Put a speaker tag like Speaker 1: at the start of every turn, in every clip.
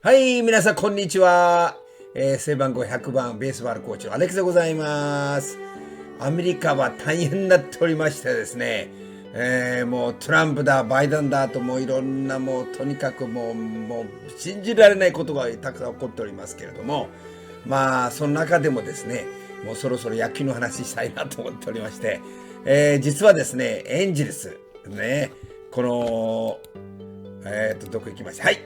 Speaker 1: はい、皆さんこんにちは。背番号100番ベースボールコーチのアレックスでございます。アメリカは大変になっておりましてですね、もうトランプだバイデンだともういろんなもうとにかくもう信じられないことがたくさん起こっておりますけれども、まあその中でもですね、もうそろそろ野球の話したいなと思っておりまして、実はですねエンジェルスね、このどこ行きました、はい、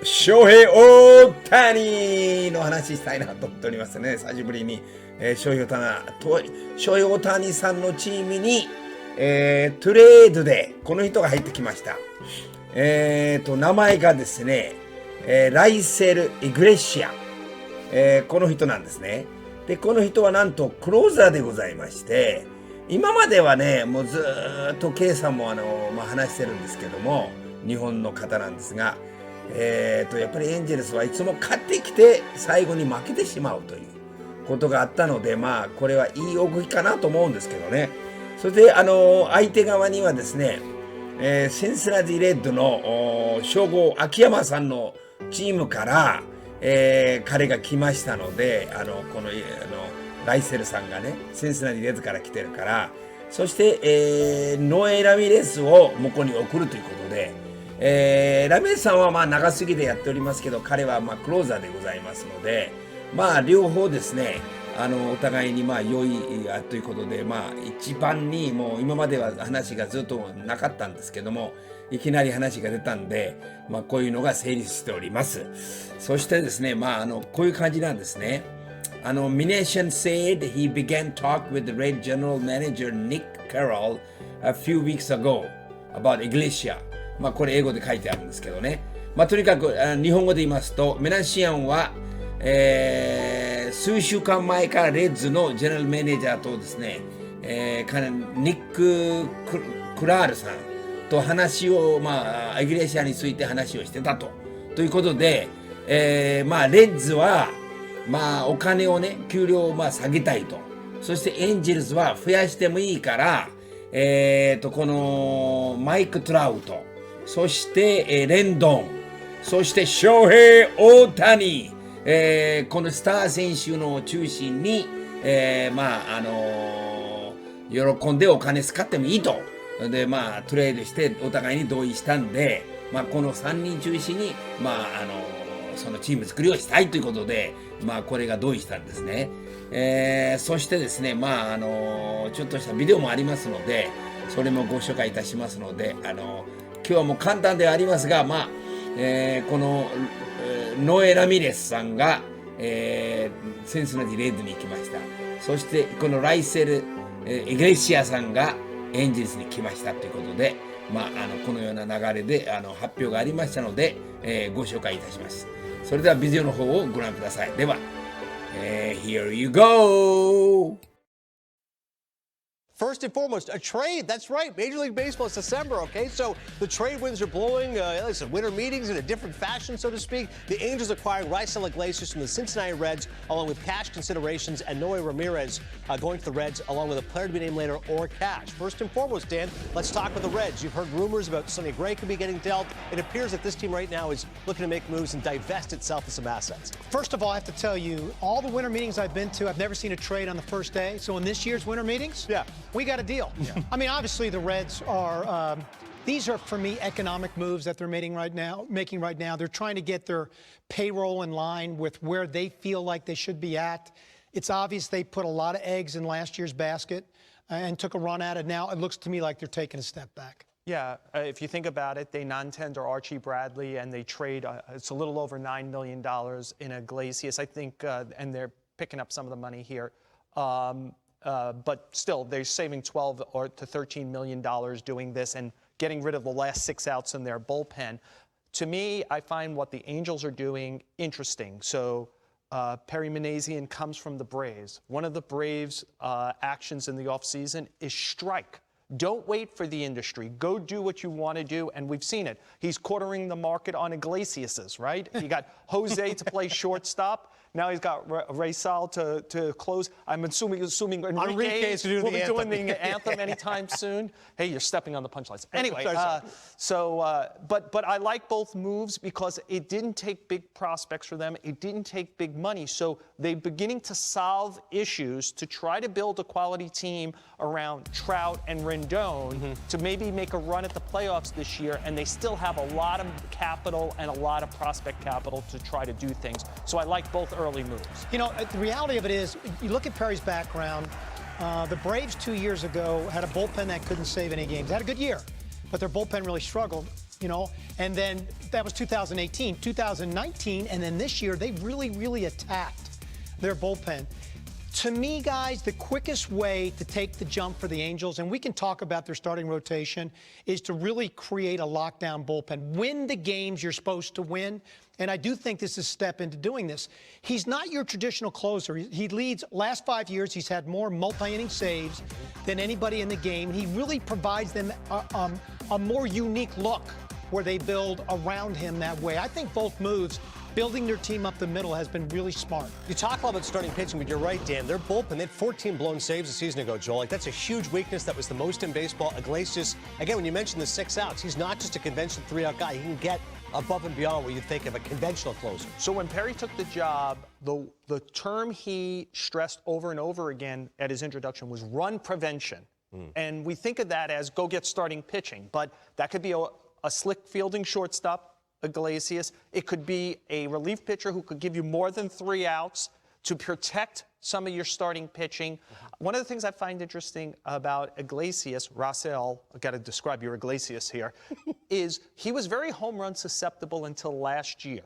Speaker 1: Shohei Ohtaniの話したいなと思っておりますね。久しぶりに、Shohei Ohtaniさんのチームに、トレードでこの人が入ってきました。名前がですね、ライセル・イグレシア、この人なんですね。で、この人はなんとクローザーでございまして、今まではね、もうずっと K さんも話してるんですけども、日本の方なんですが、やっぱりエンジェルスはいつも勝ってきて最後に負けてしまうということがあったので、まあこれはいい動きかなと思うんですけどね。そして相手側にはですね、シンシナティレッドの称号秋山さんのチームから、彼が来ましたので、このライセルさんがねシンシナティレッドから来てるから、そして、ノエ・ラミレスを向こうに送るということで、ラミレスさんはまあ長すぎでやっておりますけど、彼はまあクローザーでございますので、まあ両方ですね、お互いにまあ良いということで、まあ一番にもう今までは話がずっとなかったんですけども、いきなり話が出たんで、まあこういうのが成立しております。そしてですね、まあこういう感じなんですね。Minasian said he began talk with the Red General Manager Nick Carroll a few weeks ago about Iglesias。まあこれ英語で書いてあるんですけどね。まあとにかく日本語で言いますと、メナシアンは、数週間前からレッズのジェネラルマネージャーとですね、ニック・クラールさんと話を、まあイグレシアについて話をしてたということで、まあレッズはまあお金をね、給料をまあ下げたいと。そしてエンジェルスは増やしてもいいから、このマイク・トラウト、そして、レンドン、そして翔平大谷、このスター選手の中心に、まあ喜んでお金使ってもいいと。でまあトレードしてお互いに同意したんで、まあこの3人中心にまあそのチーム作りをしたいということで、まあこれが同意したんですね。そしてですね、まあちょっとしたビデオもありますので、それもご紹介いたしますので、今日はもう簡単ではありますが、まあ、このノエ・ラミレスさんが、センスナティレッドに行きました。そしてこのライセル・イグレシアさんがエンジェルスに来ましたということで、まあ、このような流れで発表がありましたので、ご紹介いたします。それではビデオの方をご覧ください。では、Here you go!
Speaker 2: First and foremost, a trade. That's right. Major League Baseball is December, okay? So the trade winds are blowing. Like I said, winter meetings in a different fashion, so to speak. The Angels acquiring Raisel Iglesias from the Cincinnati Reds, along with cash considerations, and Noe Ramirez going to the Reds, along with a player to be named later or cash. First and foremost, Dan, let's talk with the Reds. You've heard rumors about Sonny Gray could be getting dealt. It appears that this team right now is looking to make moves and divest itself of some assets.
Speaker 3: First of all, I have to tell you, all the winter meetings I've been to, I've never seen a trade on the first day. So in this year's winter meetings, we got a deal. Yeah. I mean, obviously the Reds are, these are for me economic moves that they're making right now. They're trying to get their payroll in line with where they feel like they should be at. It's obvious they put a lot of eggs in last year's basket and took a run at it. Now it looks to me like they're taking a step back.
Speaker 4: Yeah, if you think about it, they non-tender Archie Bradley and they trade, it's a little over $9 million in Iglesias, I think, and they're picking up some of the money here. But still, they're saving $12 to $13 million doing this and getting rid of the last 6 outs in their bullpen. To me, I find what the Angels are doing interesting. So Perry Minasian comes from the Braves. One of the Braves' actions in the offseason is strike. Don't wait for the industry. Go do what you want to do, and we've seen it. He's quartering the market on Iglesias, right? He got Jose to play shortstop. Now he's got Raisel to close. I'm assuming Enrique
Speaker 2: is
Speaker 4: will be
Speaker 2: anthem.
Speaker 4: doing the anthem anytime soon. Hey, you're stepping on the punchlines. Anyway, but I like both moves because it didn't take big prospects for them. It didn't take big money. So they're beginning to solve issues to try to build a quality team around Trout and Rendon to maybe make a run at the playoffs this year. And they still have a lot of capital and a lot of prospect capital to try to do things. So I like both early moves.
Speaker 3: You know, the reality of it is, you look at Perry's background. The Braves 2 years ago had a bullpen that couldn't save any games. They had a good year, but their bullpen really struggled, you know. And then that was 2018, 2019, and then this year they really attacked their bullpen. To me, guys, the quickest way to take the jump for the Angels, and we can talk about their starting rotation, is to really create a lockdown bullpen. Win the games you're supposed to win. And I do think this is a step into doing this. He's not your traditional closer. He leads, last 5 years, he's had more multi-inning saves than anybody in the game. He really provides them a more unique look where they build around him that way. I think both moves, building their team up the middle, has been really smart.
Speaker 2: You talk a lot about starting pitching, but you're right, Dan. Their bullpen, they had 14 blown saves a season ago, Joel. Like, that's a huge weakness. That was the most in baseball. Iglesias, again, when you mentioned the 6 outs, he's not just a conventional 3-out guy. He can get above and beyond what you think of a conventional closer.
Speaker 4: So when Perry took the job, the term he stressed over and over again at his introduction was run prevention. And we think of that as go get starting pitching, but that could be a slick fielding shortstop, Iglesias. It could be a relief pitcher who could give you more than 3 outs to protect some of your starting pitching. One of the things I find interesting about Iglesias, Raisel, I've got to describe your Iglesias here, is he was very home run susceptible until last year.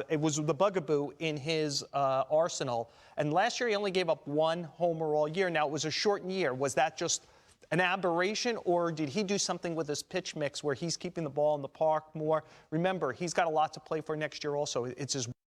Speaker 4: It was the bugaboo in his arsenal. And last year he only gave up 1 homer all year. Now, it was a shortened year. Was that just an aberration, or did he do something with his pitch mix where he's keeping the ball in the park more? Remember, he's got a lot to play for next year also. It's his